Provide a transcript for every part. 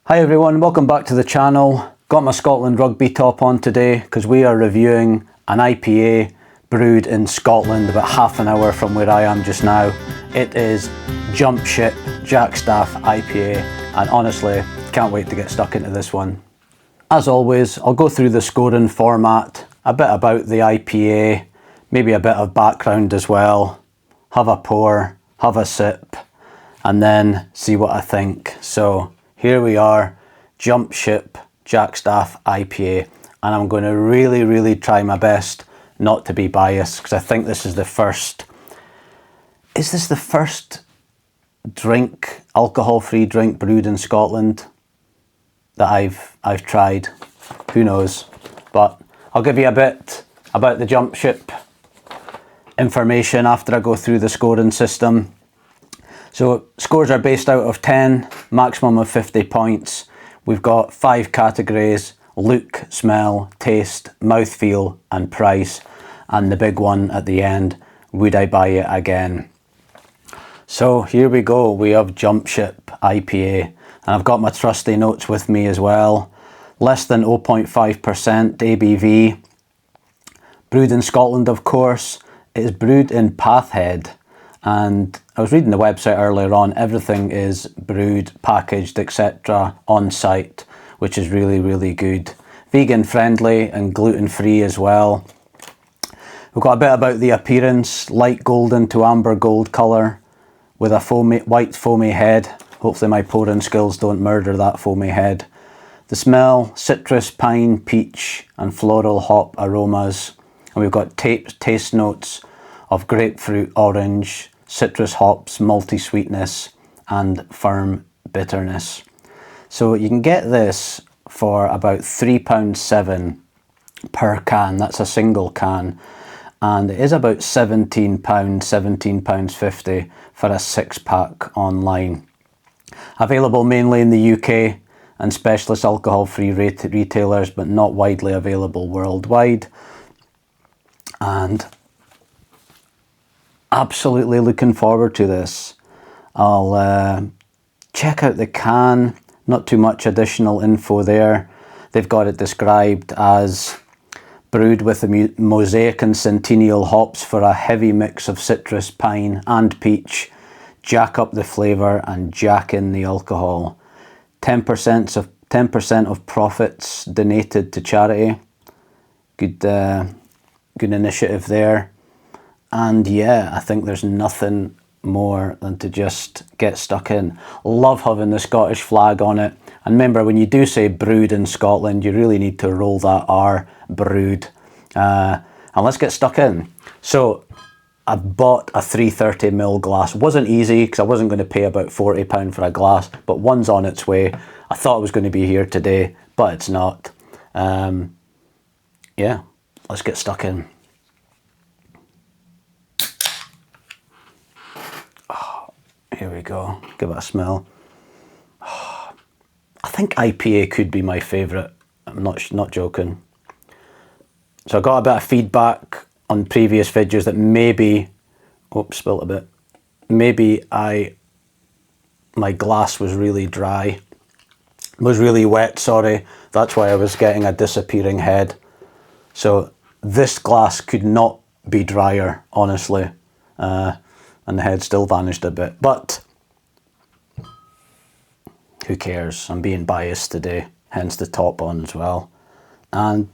Hi everyone, welcome back to the channel. Got my Scotland rugby top on today because we are reviewing an IPA brewed in Scotland about half an hour from where I am just now. It is Jump Ship Jackstaff IPA and honestly can't wait to get stuck into this one. As always, I'll go through the scoring format, a bit about the IPA, maybe a bit of background as well, have a pour, have a sip and then see what I think. So here we are, Jump Ship Jackstaff IPA, and I'm going to really try my best not to be biased because I think this is the first. Is this the first drink, alcohol-free drink brewed in Scotland that I've tried? Who knows? But I'll give you a bit about the Jump Ship information after I go through the scoring system. So scores are based out of 10, maximum of 50 points. We've got 5 categories: look, smell, taste, mouthfeel and price. And the big one at the end, would I buy it again? So here we go, we have Jump Ship IPA. And I've got my trusty notes with me as well. Less than 0.5% ABV. Brewed in Scotland, of course. It is brewed in Pathhead. And I was reading the website earlier on, everything is brewed, packaged, etc. on site, which is really good. Vegan friendly and gluten free as well. We've got a bit about the appearance, light golden to amber gold colour with a white foamy head. Hopefully my pouring skills don't murder that foamy head. The smell, citrus, pine, peach and floral hop aromas. And we've got taste notes of grapefruit, orange, citrus hops, malty sweetness and firm bitterness. So you can get this for about £3.7 per can. That's a single can, and it is about £17, £17.50 for a 6-pack online. Available mainly in the UK and specialist alcohol-free retailers, but not widely available worldwide. And absolutely looking forward to this. I'll check out the can, not too much additional info there. They've got it described as brewed with the mosaic and centennial hops for a heavy mix of citrus, pine and peach. Jack up the flavour and jack in the alcohol. 10% of profits donated to charity. Good initiative there. And yeah, I think there's nothing more than to just get stuck in. Love having the Scottish flag on it. And remember, when you do say brewed in Scotland, you really need to roll that R, brewed. And let's get stuck in. So I bought a 330ml glass. Wasn't easy because I wasn't going to pay about £40 for a glass, but one's on its way. I thought it was going to be here today, but it's not. Yeah, let's get stuck in. Here we go, give it a smell. I think IPA could be my favourite, I'm not joking. So I got a bit of feedback on previous videos that maybe, oops, spilt a bit. Maybe my glass was really dry, was really wet, sorry. That's why I was getting a disappearing head. So this glass could not be drier, honestly. And the head still vanished a bit, but who cares? I'm being biased today, hence the top on as well. And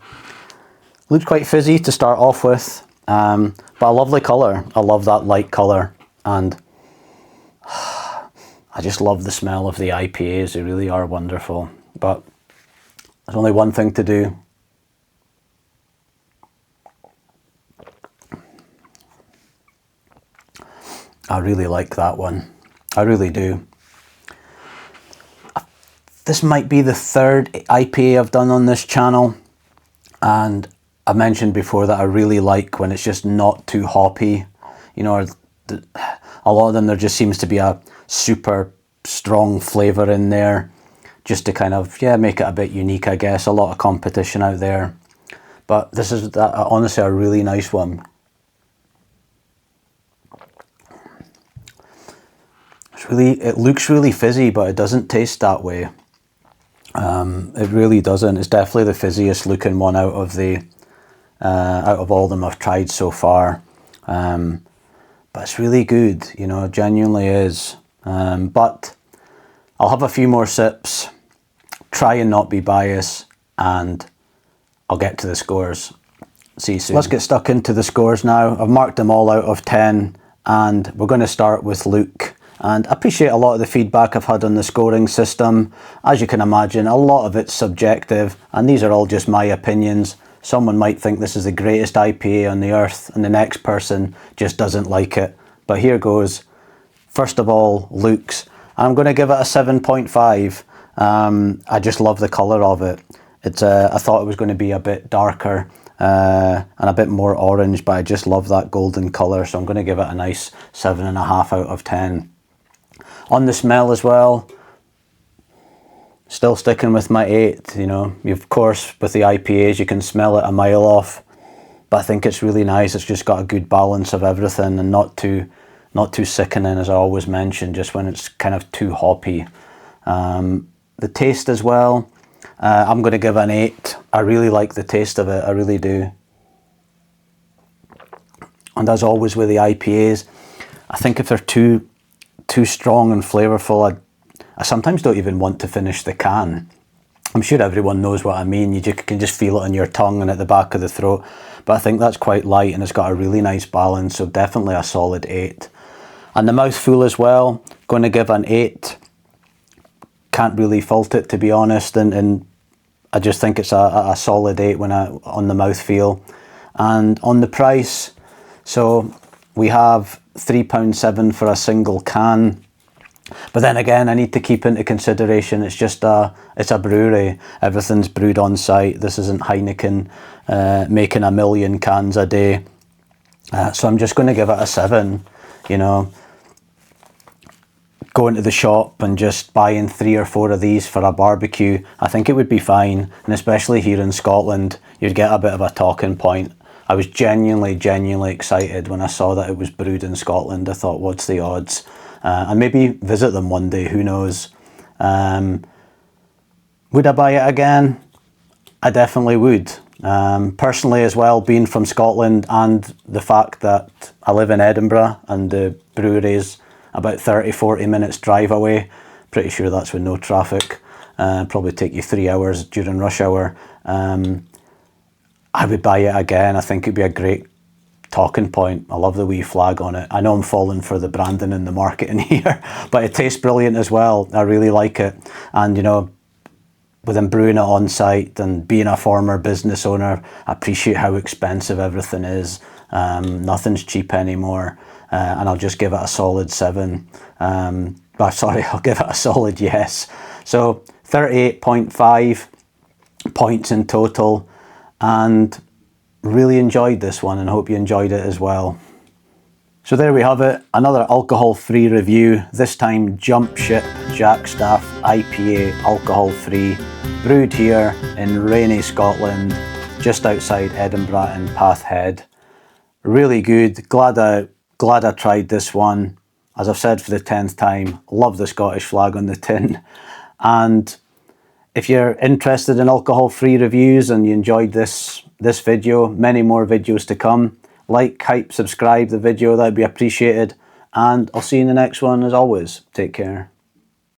looks quite fizzy to start off with, but a lovely colour. I love that light colour, and I just love the smell of the IPAs. They really are wonderful, but there's only one thing to do. I really like that one. I really do. This might be the 3rd IPA I've done on this channel. And I mentioned before that I really like when it's just not too hoppy. You know, a lot of them, there just seems to be a super strong flavour in there. Just to kind of, yeah, make it a bit unique, I guess. A lot of competition out there. But this is honestly a really nice one. It looks really fizzy, but it doesn't taste that way. It really doesn't. It's definitely the fizziest looking one out of all of them I've tried so far. But it's really good, you know, it genuinely is. But I'll have a few more sips, try and not be biased, and I'll get to the scores. See you soon. Let's get stuck into the scores now. I've marked them all out of 10, and we're going to start with Luke. And I appreciate a lot of the feedback I've had on the scoring system. As you can imagine, a lot of it's subjective, and these are all just my opinions. Someone might think this is the greatest IPA on the earth, and the next person just doesn't like it. But here goes. First of all, Luke's. I'm going to give it a 7.5. I just love the colour of it. I thought it was going to be a bit darker and a bit more orange, but I just love that golden colour, so I'm going to give it a nice 7.5 out of 10. On the smell as well, still sticking with my 8, you know. Of course, with the IPAs, you can smell it a mile off, but I think it's really nice. It's just got a good balance of everything and not too sickening, as I always mention, just when it's kind of too hoppy. The taste as well, I'm going to give an 8. I really like the taste of it, I really do. And as always with the IPAs, I think if they're too strong and flavourful, I sometimes don't even want to finish the can. I'm sure everyone knows what I mean. You can just feel it on your tongue and at the back of the throat. But I think that's quite light and it's got a really nice balance, so definitely a solid 8. And the mouthfeel as well, going to give an 8. Can't really fault it, to be honest, and I just think it's a solid 8 on the mouthfeel. And on the price, so we have £3.7 for a single can. But then again, I need to keep into consideration it's a brewery. Everything's brewed on site. This isn't Heineken making 1 million cans a day. So I'm just going to give it a 7. You know, going to the shop and just buying 3 or 4 of these for a barbecue, I think it would be fine. And especially here in Scotland, you'd get a bit of a talking point. I was genuinely excited when I saw that it was brewed in Scotland. I thought, what's the odds? And maybe visit them one day, who knows. Would I buy it again? I definitely would. Personally as well, being from Scotland and the fact that I live in Edinburgh and the brewery is about 30-40 minutes drive away, pretty sure that's with no traffic, probably take you 3 hours during rush hour. I would buy it again. I think it'd be a great talking point. I love the wee flag on it. I know I'm falling for the branding and the marketing here, but it tastes brilliant as well. I really like it. And you know, with them brewing it on site and being a former business owner, I appreciate how expensive everything is. Nothing's cheap anymore. And I'll just give it a solid 7. Sorry, I'll give it a solid yes. So 38.5 points in total, and really enjoyed this one and hope you enjoyed it as well. So there we have it, another alcohol-free review, this time Jump Ship Jackstaff IPA alcohol-free, brewed here in rainy Scotland, just outside Edinburgh in Pathhead. Really good, glad I tried this one. As I've said for the 10th time, love the Scottish flag on the tin. And if you're interested in alcohol-free reviews and you enjoyed this video, many more videos to come, like, hype, subscribe the video, that'd be appreciated. And I'll see you in the next one as always. Take care.